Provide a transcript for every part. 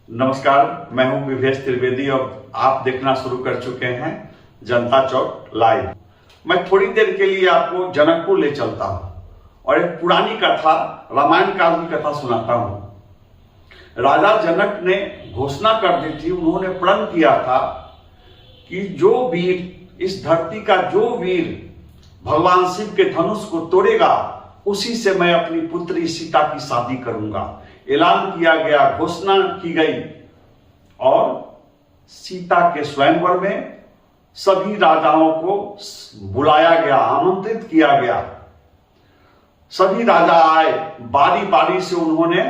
नमस्कार, मैं हूं विवेश त्रिवेदी और आप देखना शुरू कर चुके हैं जनता चौक लाइव। मैं थोड़ी देर के लिए आपको जनकपुर ले चलता हूं और एक पुरानी कथा, रामायण काल की कथा सुनाता हूं। राजा जनक ने घोषणा कर दी थी, उन्होंने प्रण किया था कि जो वीर, इस धरती का जो वीर भगवान शिव के धनुष को तोड़ेगा उसी से मैं अपनी पुत्री सीता की शादी करूंगा। ऐलान किया गया, घोषणा की गई और सीता के स्वयंवर में सभी राजाओं को बुलाया गया, आमंत्रित किया गया। सभी राजा आए, बारी बारी से उन्होंने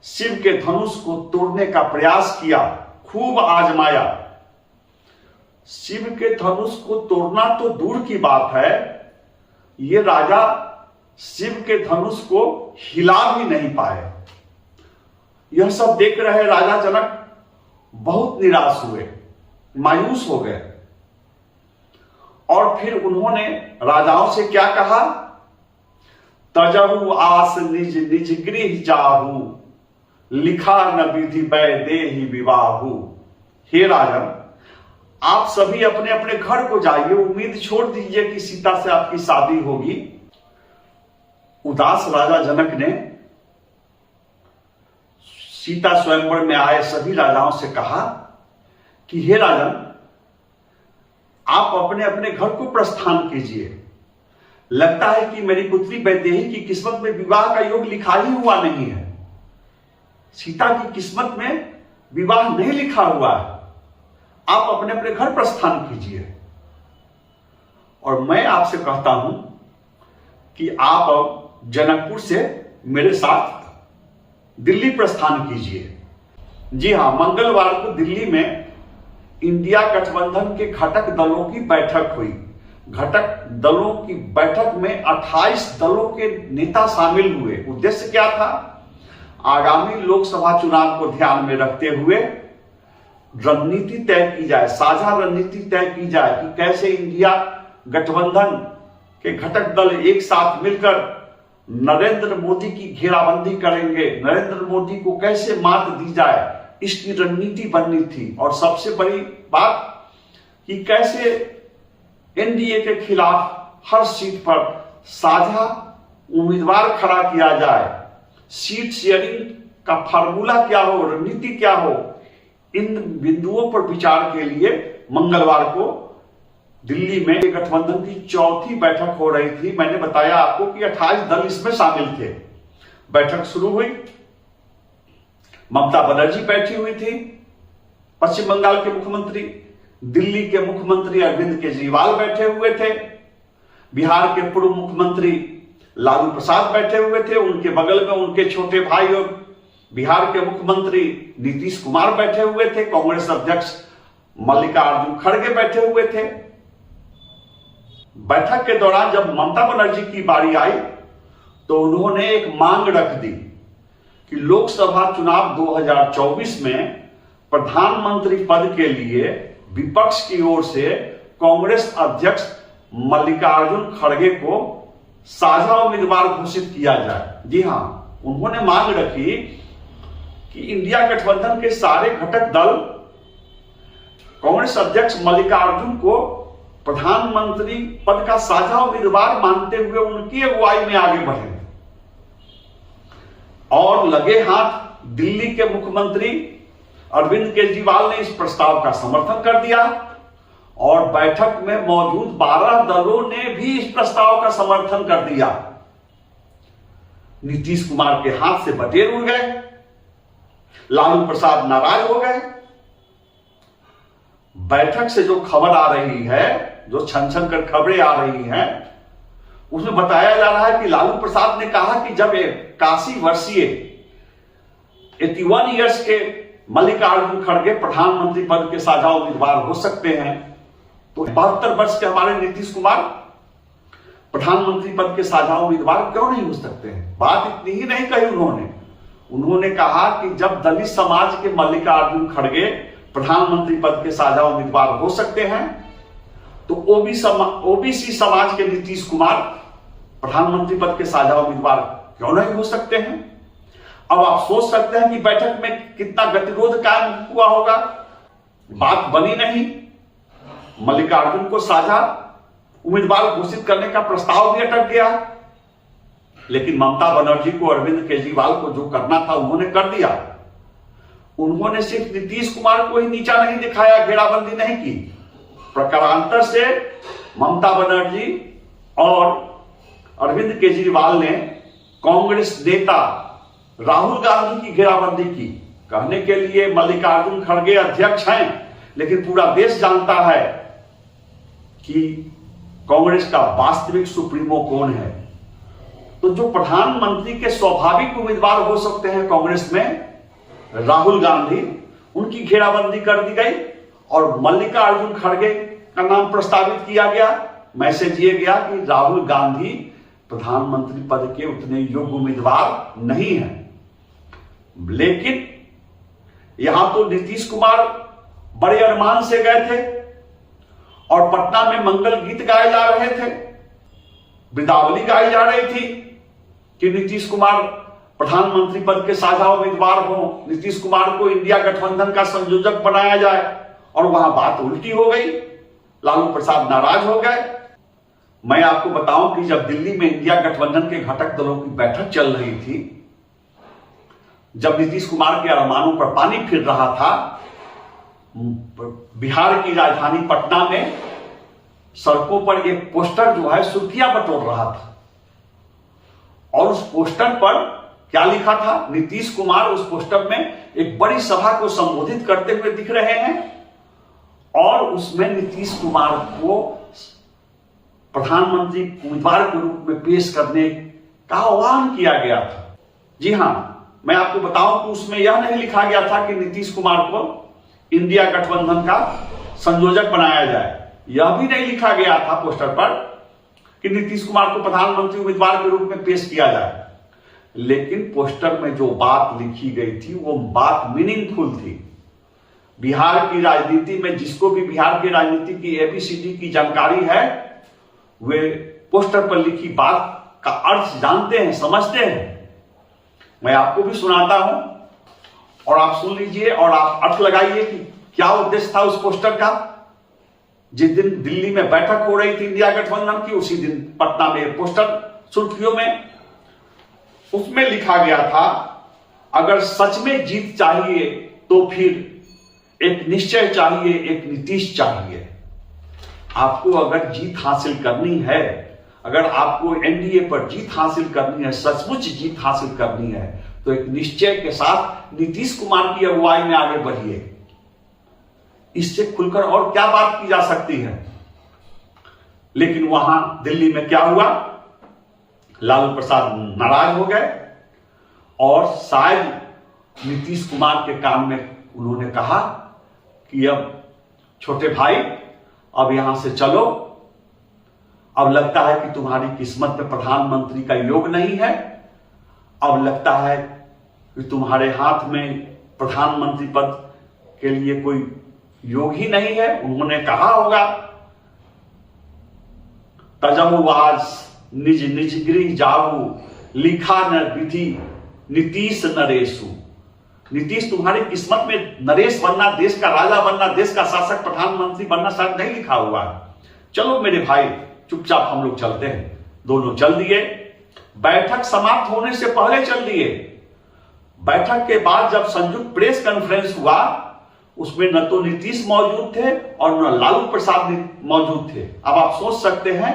शिव के धनुष को तोड़ने का प्रयास किया, खूब आजमाया। शिव के धनुष को तोड़ना तो दूर की बात है, ये राजा शिव के धनुष को हिला भी नहीं पाए। यह सब देख रहे राजा जनक बहुत निराश हुए, मायूस हो गए और फिर उन्होंने राजाओं से क्या कहा? तजहु आस निज निज गृह जाहू, लिखा न विधि बै देहि विवाहु। हे राजन, आप सभी अपने अपने घर को जाइए, उम्मीद छोड़ दीजिए कि सीता से आपकी शादी होगी। उदास राजा जनक ने सीता स्वयंवर में आए सभी राजाओं से कहा कि हे राजन, आप अपने अपने घर को प्रस्थान कीजिए। लगता है कि मेरी पुत्री वैदेही की किस्मत में विवाह का योग लिखा ही हुआ नहीं है। सीता की किस्मत में विवाह नहीं लिखा हुआ है। आप अपने अपने घर प्रस्थान कीजिए और मैं आपसे कहता हूं कि आप अब जनकपुर से मेरे साथ दिल्ली प्रस्थान कीजिए। जी हां, मंगलवार को दिल्ली में इंडिया गठबंधन के घटक दलों की बैठक हुई। घटक दलों की बैठक में 28 दलों के नेता शामिल हुए। उद्देश्य क्या था? आगामी लोकसभा चुनाव को ध्यान में रखते हुए रणनीति तय की जाए, साझा रणनीति तय की जाए कि कैसे इंडिया गठबंधन के घटक दल एक साथ मिलकर नरेंद्र मोदी की घेराबंदी करेंगे, नरेंद्र मोदी को कैसे मात दी जाए, इसकी रणनीति बननी थी। और सबसे बड़ी बात कि कैसे एनडीए के खिलाफ हर सीट पर साझा उम्मीदवार खड़ा किया जाए, सीट शेयरिंग का फार्मूला क्या हो, रणनीति क्या हो, इन बिंदुओं पर विचार के लिए मंगलवार को दिल्ली में गठबंधन की चौथी बैठक हो रही थी। मैंने बताया आपको कि 28 दल इसमें शामिल थे। बैठक शुरू हुई, ममता बनर्जी बैठी हुई थी, पश्चिम बंगाल के मुख्यमंत्री, दिल्ली के मुख्यमंत्री अरविंद केजरीवाल बैठे हुए थे, बिहार के पूर्व मुख्यमंत्री लालू प्रसाद बैठे हुए थे, उनके बगल में उनके छोटे भाई और बिहार के मुख्यमंत्री नीतीश कुमार बैठे हुए थे, कांग्रेस अध्यक्ष मल्लिकार्जुन खड़गे बैठे हुए थे। बैठक के दौरान जब ममता बनर्जी की बारी आई तो उन्होंने एक मांग रख दी कि लोकसभा चुनाव 2024 में प्रधानमंत्री पद के लिए विपक्ष की ओर से कांग्रेस अध्यक्ष मल्लिकार्जुन खड़गे को साझा उम्मीदवार घोषित किया जाए। जी हां, उन्होंने मांग रखी कि इंडिया गठबंधन के सारे घटक दल कांग्रेस अध्यक्ष मल्लिकार्जुन को प्रधानमंत्री पद का साझा उम्मीदवार मानते हुए उनकी अगुवाई में आगे बढ़े। और लगे हाथ दिल्ली के मुख्यमंत्री अरविंद केजरीवाल ने इस प्रस्ताव का समर्थन कर दिया और बैठक में मौजूद 12 दलों ने भी इस प्रस्ताव का समर्थन कर दिया। नीतीश कुमार के हाथ से बटेर उड़ गए, लालू प्रसाद नाराज हो गए। बैठक से जो खबर आ रही है, जो छन छन कर खबरें आ रही हैं, उसमें बताया जा रहा है कि लालू प्रसाद ने कहा कि जब 81 वर्षीय 81 ईयर्स के मल्लिकार्जुन खड़गे प्रधानमंत्री पद के साझा उम्मीदवार हो सकते हैं, तो 72 वर्ष के हमारे नीतीश कुमार प्रधानमंत्री पद के साझा उम्मीदवार क्यों नहीं हो सकते हैं? बात इतनी ही नहीं कही उन्होंने कहा कि जब दलित समाज के मल्लिकार्जुन खड़गे प्रधानमंत्री पद के साझा उम्मीदवार हो सकते हैं तो ओबीसी समाज के नीतीश कुमार प्रधानमंत्री पद के साझा उम्मीदवार क्यों नहीं हो सकते हैं? अब आप सोच सकते हैं कि बैठक में कितना गतिरोध कायम हुआ होगा। बात बनी नहीं। मल्लिकार्जुन को साझा उम्मीदवार घोषित करने का प्रस्ताव भी अटक गया, लेकिन ममता बनर्जी को, अरविंद केजरीवाल को जो करना था उन्होंने कर दिया। उन्होंने सिर्फ नीतीश कुमार को ही नीचा नहीं दिखाया, घेराबंदी नहीं की, प्रकारांतर से ममता बनर्जी और अरविंद केजरीवाल ने कांग्रेस नेता राहुल गांधी की घेराबंदी की। कहने के लिए मल्लिकार्जुन खड़गे अध्यक्ष हैं, लेकिन पूरा देश जानता है कि कांग्रेस का वास्तविक सुप्रीमो कौन है। तो जो प्रधानमंत्री के स्वाभाविक उम्मीदवार हो सकते हैं कांग्रेस में, राहुल गांधी, उनकी घेराबंदी कर दी गई और मल्लिकार्जुन खड़गे का नाम प्रस्तावित किया गया। मैसेज ये गया कि राहुल गांधी प्रधानमंत्री पद के उतने योग्य उम्मीदवार नहीं हैं। लेकिन यहां तो नीतीश कुमार बड़े अरमान से गए थे और पटना में मंगल गीत गाए जा रहे थे, बिदावली गाई जा रही थी कि नीतीश कुमार प्रधानमंत्री पद के साझा उम्मीदवार हो, नीतीश कुमार को इंडिया गठबंधन का संयोजक बनाया जाए, और वहां बात उल्टी हो गई। लालू प्रसाद नाराज हो गए। मैं आपको बताऊं कि जब दिल्ली में इंडिया गठबंधन के घटक दलों की बैठक चल रही थी, जब नीतीश कुमार के अरमानों पर पानी फिर रहा था, बिहार की राजधानी पटना में सड़कों पर एक पोस्टर जो है सुर्खियां बटोर रहा था, और उस पोस्टर पर क्या लिखा था? नीतीश कुमार उस पोस्टर में एक बड़ी सभा को संबोधित करते हुए दिख रहे हैं, और उसमें नीतीश कुमार को प्रधानमंत्री उम्मीदवार के रूप में पेश करने का आह्वान किया गया था। जी हां, मैं आपको बताऊं कि उसमें यह नहीं लिखा गया था कि नीतीश कुमार को इंडिया गठबंधन का संयोजक बनाया जाए। यह भी नहीं लिखा गया था पोस्टर पर कि नीतीश कुमार को प्रधानमंत्री उम्मीदवार के रूप में पेश किया जाए। लेकिन पोस्टर में जो बात लिखी गई थी वो बात मीनिंगफुल थी। बिहार की राजनीति में जिसको भी बिहार की राजनीति की एबीसीडी की जानकारी है, वे पोस्टर पर लिखी बात का अर्थ जानते हैं, समझते हैं। मैं आपको भी सुनाता हूं और आप सुन लीजिए और आप अर्थ लगाइए कि क्या उद्देश्य था उस पोस्टर का। जिस दिन दिल्ली में बैठक हो रही थी इंडिया गठबंधन की, उसी दिन पटना में पोस्टर सुर्खियों में, उसमें लिखा गया था, अगर सच में जीत चाहिए तो फिर एक निश्चय चाहिए, एक नीतीश चाहिए। आपको अगर जीत हासिल करनी है, अगर आपको एनडीए पर जीत हासिल करनी है, सचमुच जीत हासिल करनी है, तो एक निश्चय के साथ नीतीश कुमार की अगुवाई में आगे बढ़िए। इससे खुलकर और क्या बात की जा सकती है। लेकिन वहां दिल्ली में क्या हुआ? लालू प्रसाद नाराज हो गए और शायद नीतीश कुमार के कान में उन्होंने कहा कि अब छोटे भाई, अब यहां से चलो, अब लगता है कि तुम्हारी किस्मत में प्रधानमंत्री का योग नहीं है, अब लगता है कि तुम्हारे हाथ में प्रधानमंत्री पद के लिए कोई योग ही नहीं है। उन्होंने कहा होगा, तजहुआज निज निज गृह जाऊ, लिखा न विधि नीतीश नरेशु। नीतीश, तुम्हारी किस्मत में नरेश बनना, देश का राजा बनना, देश का शासक, प्रधानमंत्री बनना शायद नहीं लिखा हुआ है। चलो मेरे भाई, चुपचाप हम लोग चलते हैं। दोनों चल दिए। बैठक समाप्त होने से पहले चल दिए। बैठक के बाद जब संयुक्त प्रेस कॉन्फ्रेंस हुआ, उसमें न तो नीतीश मौजूद थे और न लालू प्रसाद मौजूद थे। अब आप सोच सकते हैं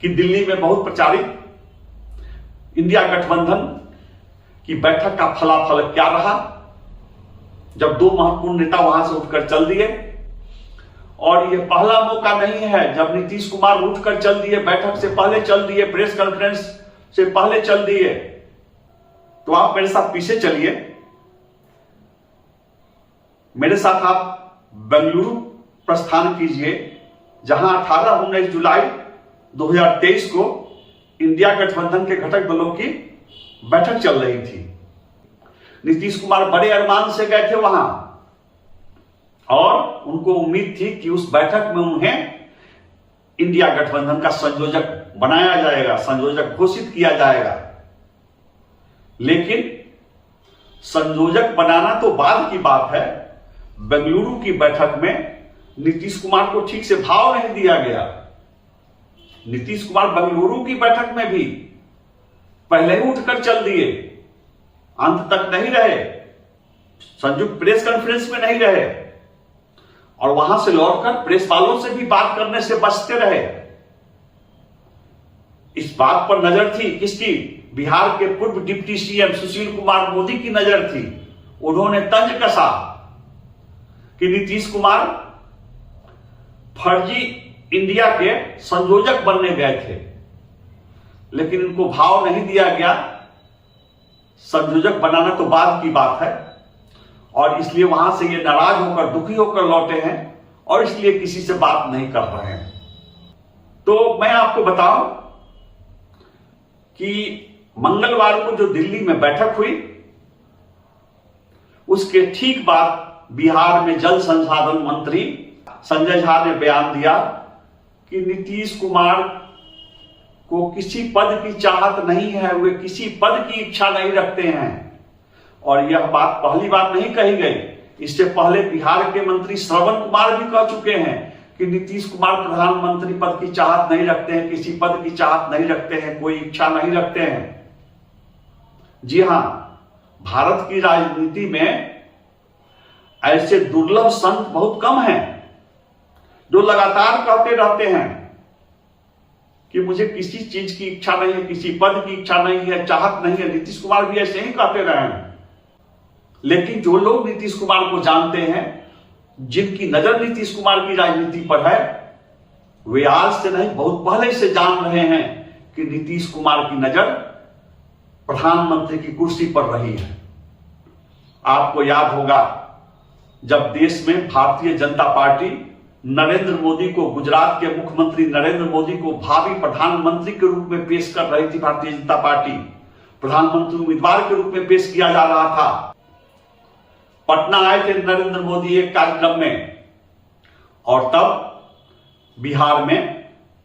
कि दिल्ली में बहुत प्रचारित इंडिया गठबंधन की बैठक का फलाफल क्या रहा, जब दो महत्वपूर्ण नेता वहां से उठकर चल दिए। और यह पहला मौका नहीं है जब नीतीश कुमार उठकर चल दिए, बैठक से पहले चल दिए, प्रेस कॉन्फ्रेंस से पहले चल दिए। तो आप मेरे साथ पीछे चलिए, मेरे साथ आप बेंगलुरु प्रस्थान कीजिए, जहां 18-19 जुलाई 2023 को इंडिया गठबंधन के घटक दलों की बैठक चल रही थी। नीतीश कुमार बड़े अरमान से गए थे वहां और उनको उम्मीद थी कि उस बैठक में उन्हें इंडिया गठबंधन का संयोजक बनाया जाएगा, संयोजक घोषित किया जाएगा। लेकिन संयोजक बनाना तो बाद की बात है। बेंगलुरु की बैठक में नीतीश कुमार को ठीक से भाव नहीं दिया गया। नीतीश कुमार बेंगलुरु की बैठक में भी पहले ही उठकर चल दिए, अंत तक नहीं रहे, संयुक्त प्रेस कॉन्फ्रेंस में नहीं रहे और वहां से लौटकर प्रेस वालों से भी बात करने से बचते रहे। इस बात पर नजर थी किसकी? बिहार के पूर्व डिप्टी सीएम सुशील कुमार मोदी की नजर थी। उन्होंने तंज कसा कि नीतीश कुमार फर्जी इंडिया के संयोजक बनने गए थे, लेकिन इनको भाव नहीं दिया गया। संयोजक बनाना तो बाद की बात है और इसलिए वहां से ये नाराज होकर, दुखी होकर लौटे हैं और इसलिए किसी से बात नहीं कर रहे हैं। तो मैं आपको बताऊं कि मंगलवार को जो दिल्ली में बैठक हुई, उसके ठीक बाद बिहार में जल संसाधन मंत्री संजय झा ने बयान दिया कि नीतीश कुमार को किसी पद की चाहत नहीं है, वे किसी पद की इच्छा नहीं रखते हैं। और यह बात पहली बार नहीं कही गई, इससे पहले बिहार के मंत्री श्रवण कुमार भी कह चुके हैं कि नीतीश कुमार प्रधानमंत्री पद की चाहत नहीं रखते हैं, किसी पद की चाहत नहीं रखते हैं, कोई इच्छा नहीं रखते हैं। जी हां, भारत की राजनीति में ऐसे दुर्लभ संत बहुत कम हैं जो लगातार कहते रहते हैं कि मुझे किसी चीज की इच्छा नहीं है, किसी पद की इच्छा नहीं है, चाहत नहीं है। नीतीश कुमार भी ऐसे ही कहते रहे हैं। लेकिन जो लोग नीतीश कुमार को जानते हैं, जिनकी नजर नीतीश कुमार की राजनीति पर है, वे आज से नहीं बहुत पहले से जान रहे हैं कि नीतीश कुमार की नजर प्रधानमंत्री की कुर्सी पर रही है। आपको याद होगा जब देश में भारतीय जनता पार्टी नरेंद्र मोदी को, गुजरात के मुख्यमंत्री नरेंद्र मोदी को भावी प्रधानमंत्री के रूप में पेश कर रही थी, भारतीय जनता पार्टी प्रधानमंत्री उम्मीदवार के रूप में पेश किया जा रहा था। पटना आए थे नरेंद्र मोदी एक कार्यक्रम में और तब बिहार में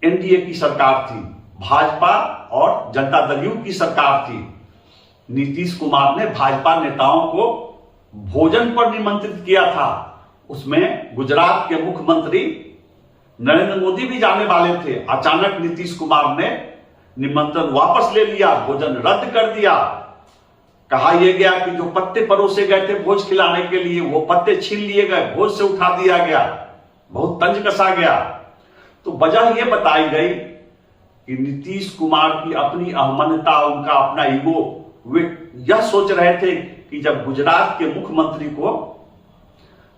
एनडीए की सरकार थी, भाजपा और जनता दल यू की सरकार थी। नीतीश कुमार ने भाजपा नेताओं को भोजन पर निमंत्रित किया था। उसमें गुजरात के मुख्यमंत्री नरेंद्र मोदी भी जाने वाले थे। अचानक नीतीश कुमार ने निमंत्रण वापस ले लिया, भोजन रद्द कर दिया। कहा यह गया कि जो पत्ते परोसे गए थे भोज खिलाने के लिए, वो पत्ते छीन लिए गए, भोज से उठा दिया गया, बहुत तंज कसा गया। तो वजह यह बताई गई कि नीतीश कुमार की अपनी अहमन्यता, उनका अपना ईगो, वे यह सोच रहे थे कि जब गुजरात के मुख्यमंत्री को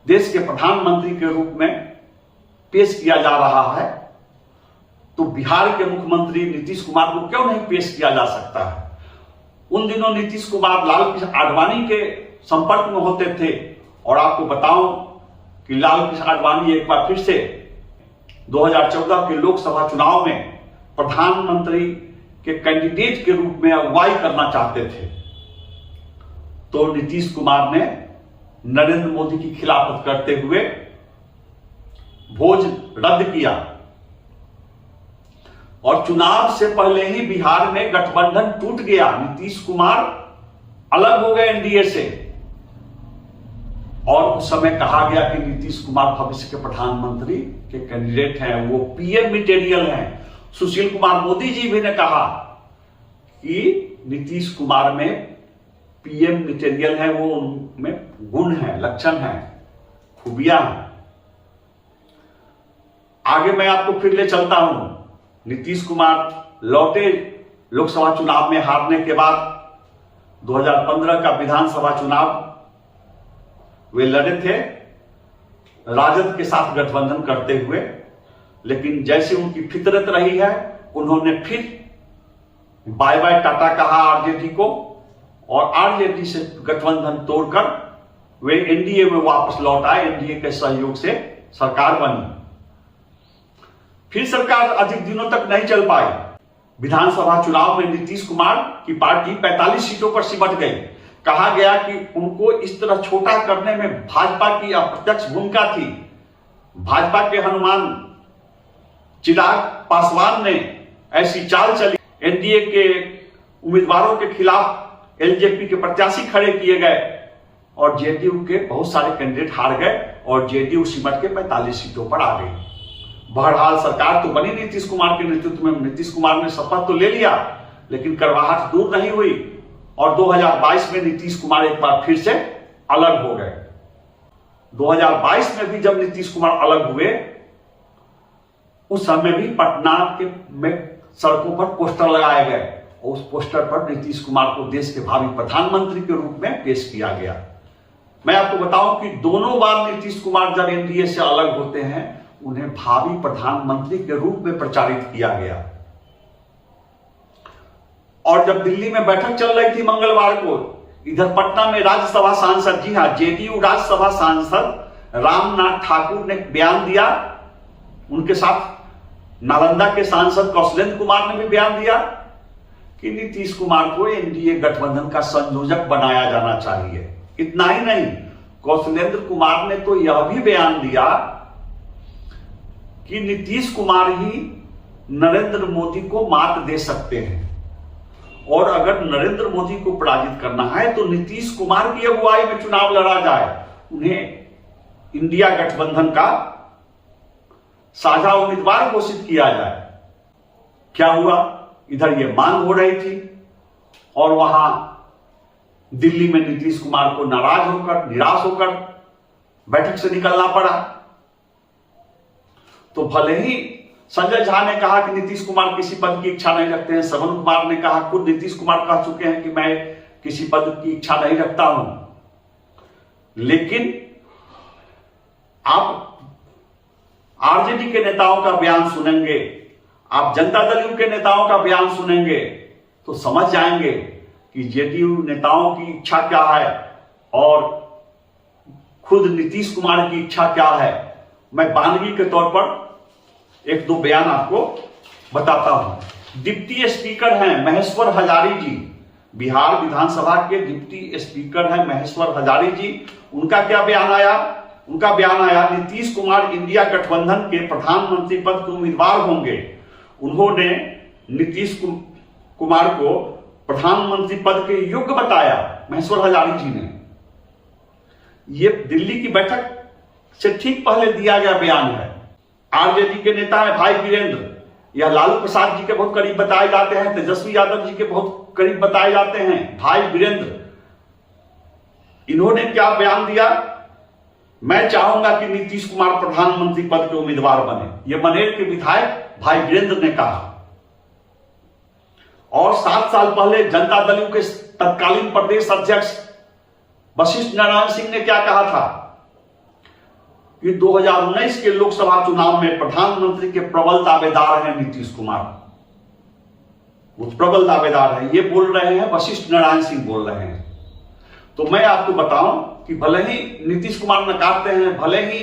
देश के प्रधानमंत्री के रूप में पेश किया जा रहा है, तो बिहार के मुख्यमंत्री नीतीश कुमार को क्यों नहीं पेश किया जा सकता है। उन दिनों नीतीश कुमार लाल कृष्ण आडवाणी के संपर्क में होते थे और आपको बताऊं कि लाल कृष्ण आडवाणी एक बार फिर से 2014 के लोकसभा चुनाव में प्रधानमंत्री के कैंडिडेट के रूप में अगुवाई करना चाहते थे। तो नीतीश कुमार ने नरेंद्र मोदी की खिलाफत करते हुए भोज रद्द किया और चुनाव से पहले ही बिहार में गठबंधन टूट गया। नीतीश कुमार अलग हो गए एनडीए से और उस समय कहा गया कि नीतीश कुमार भविष्य के प्रधानमंत्री के कैंडिडेट हैं, वो पीएम मटेरियल हैं। सुशील कुमार मोदी जी भी ने कहा कि नीतीश कुमार में पीएम मटेरियल है, वो उनमें गुण है, लक्षण है, खूबियां हैं। आगे मैं आपको फिर ले चलता हूं। नीतीश कुमार लौटे लोकसभा चुनाव में हारने के बाद 2015 का विधानसभा चुनाव वे लड़े थे राजद के साथ गठबंधन करते हुए, लेकिन जैसे उनकी फितरत रही है, उन्होंने फिर बाय बाय टाटा कहा आरजेडी को और आरजेडी से गठबंधन तोड़कर वे एनडीए में वापस लौट आए। एनडीए के सहयोग से सरकार बनी। फिर सरकार अधिक दिनों तक नहीं चल पाई। विधानसभा चुनाव में नीतीश कुमार की पार्टी 45 सीटों पर सिमट गई। कहा गया कि उनको इस तरह छोटा करने में भाजपा की अप्रत्यक्ष भूमिका थी। भाजपा के हनुमान चिराग पासवान ने ऐसी चाल चली, एनडीए के उम्मीदवारों के खिलाफ एलजेपी के प्रत्याशी खड़े किए गए और जेडीयू के बहुत सारे कैंडिडेट हार गए और जेडीयू सिमट के 45 सीटों पर आ गई। बहरहाल सरकार तो बनी नीतीश कुमार के नेतृत्व में, नीतीश कुमार ने शपथ तो ले लिया, लेकिन करवाहट दूर नहीं हुई और 2022 में नीतीश कुमार एक बार फिर से अलग हो गए। 2022 में भी जब नीतीश कुमार अलग हुए, उस समय भी पटना में सड़कों पर पोस्टर लगाए गए और उस पोस्टर पर नीतीश कुमार को देश के भावी प्रधानमंत्री के रूप में पेश किया गया। मैं आपको बताऊं कि दोनों बार नीतीश कुमार जब एनडीए से अलग होते हैं, उन्हें भावी प्रधानमंत्री के रूप में प्रचारित किया गया। और जब दिल्ली में बैठक चल रही थी मंगलवार को, इधर पटना में राज्यसभा सांसद, जी हां, जेडीयू राज्यसभा सांसद रामनाथ ठाकुर ने बयान दिया। उनके साथ नालंदा के सांसद कौशलेंद्र कुमार ने भी बयान दिया कि नीतीश कुमार को एनडीए गठबंधन का संयोजक बनाया जाना चाहिए। इतना ही नहीं, कौशलेंद्र कुमार ने तो यह भी बयान दिया कि नीतीश कुमार ही नरेंद्र मोदी को मात दे सकते हैं और अगर नरेंद्र मोदी को पराजित करना है तो नीतीश कुमार की अगुवाई में चुनाव लड़ा जाए, उन्हें इंडिया गठबंधन का साझा उम्मीदवार घोषित किया जाए। क्या हुआ, इधर यह मांग हो रही थी और वहां दिल्ली में नीतीश कुमार को नाराज होकर, निराश होकर बैठक से निकलना पड़ा। तो भले ही संजय झा ने कहा कि नीतीश कुमार किसी पद की इच्छा नहीं रखते हैं, श्रवण कुमार ने कहा, खुद नीतीश कुमार कह चुके हैं कि मैं किसी पद की इच्छा नहीं रखता हूं, लेकिन आप आरजेडी के नेताओं का बयान सुनेंगे, आप जनता दल के नेताओं का बयान सुनेंगे तो समझ जाएंगे कि जेडीयू नेताओं की इच्छा क्या है और खुद नीतीश कुमार की इच्छा क्या है। मैं बानगी के तौर पर एक दो बयान आपको बताता हूं। डिप्टी स्पीकर हैं महेश्वर हजारी जी, बिहार विधानसभा के डिप्टी स्पीकर हैं महेश्वर हजारी जी। उनका क्या बयान आया? उनका बयान आया, नीतीश कुमार इंडिया गठबंधन के प्रधानमंत्री पद के उम्मीदवार होंगे। उन्होंने नीतीश कुमार को प्रधानमंत्री पद के योग्य बताया, महेश्वर हजारी जी ने। यह दिल्ली की बैठक से ठीक पहले दिया गया बयान है। आरजेडी के नेता है भाई वीरेंद्र, यह लालू प्रसाद जी के बहुत करीब बताए जाते हैं, तेजस्वी यादव जी के बहुत करीब बताए जाते हैं। भाई वीरेंद्र, इन्होंने क्या बयान दिया? मैं चाहूंगा कि नीतीश कुमार प्रधानमंत्री पद के उम्मीदवार बने, यह मनेर के विधायक भाई वीरेंद्र ने कहा। और 7 साल पहले जनता दल के तत्कालीन प्रदेश अध्यक्ष वशिष्ठ नारायण सिंह ने क्या कहा था कि 2019 के लोकसभा चुनाव में प्रधानमंत्री के प्रबल दावेदार हैं नीतीश कुमार। वो प्रबल दावेदार है, ये बोल रहे हैं वशिष्ठ नारायण सिंह बोल रहे हैं। तो मैं आपको बताऊं कि भले ही नीतीश कुमार नकारते हैं, भले ही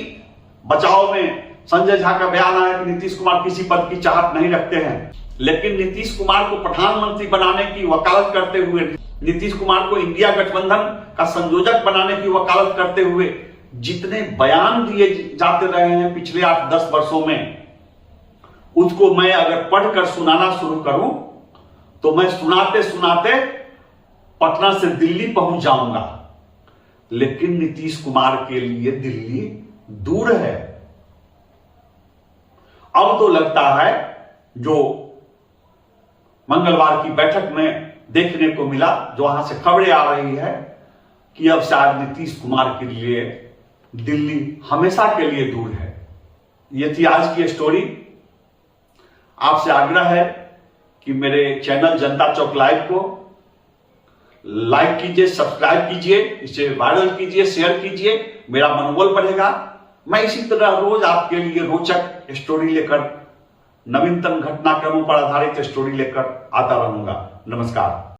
बचाव में संजय झा का बयान आया कि नीतीश कुमार किसी पद की चाहत नहीं रखते हैं, लेकिन नीतीश कुमार को प्रधानमंत्री बनाने की वकालत करते हुए, नीतीश कुमार को इंडिया गठबंधन का संयोजक बनाने की वकालत करते हुए जितने बयान दिए जाते रहे हैं पिछले 8-10 वर्षों में, उसको मैं अगर पढ़कर सुनाना शुरू करूं तो मैं सुनाते सुनाते पटना से दिल्ली पहुंच जाऊंगा। लेकिन नीतीश कुमार के लिए दिल्ली दूर है। अब तो लगता है जो मंगलवार की बैठक में देखने को मिला, जो वहां से खबरें आ रही है कि अब शायद नीतीश कुमार के लिए दिल्ली हमेशा के लिए दूर है। यह थी आज की स्टोरी। आपसे आग्रह है कि मेरे चैनल जनता चौक लाइव को लाइक कीजिए, सब्सक्राइब कीजिए, इसे वायरल कीजिए, शेयर कीजिए, मेरा मनोबल बढ़ेगा। मैं इसी तरह रोज आपके लिए रोचक स्टोरी लेकर, नवीनतम घटनाक्रमों पर आधारित स्टोरी लेकर आता रहूंगा। नमस्कार।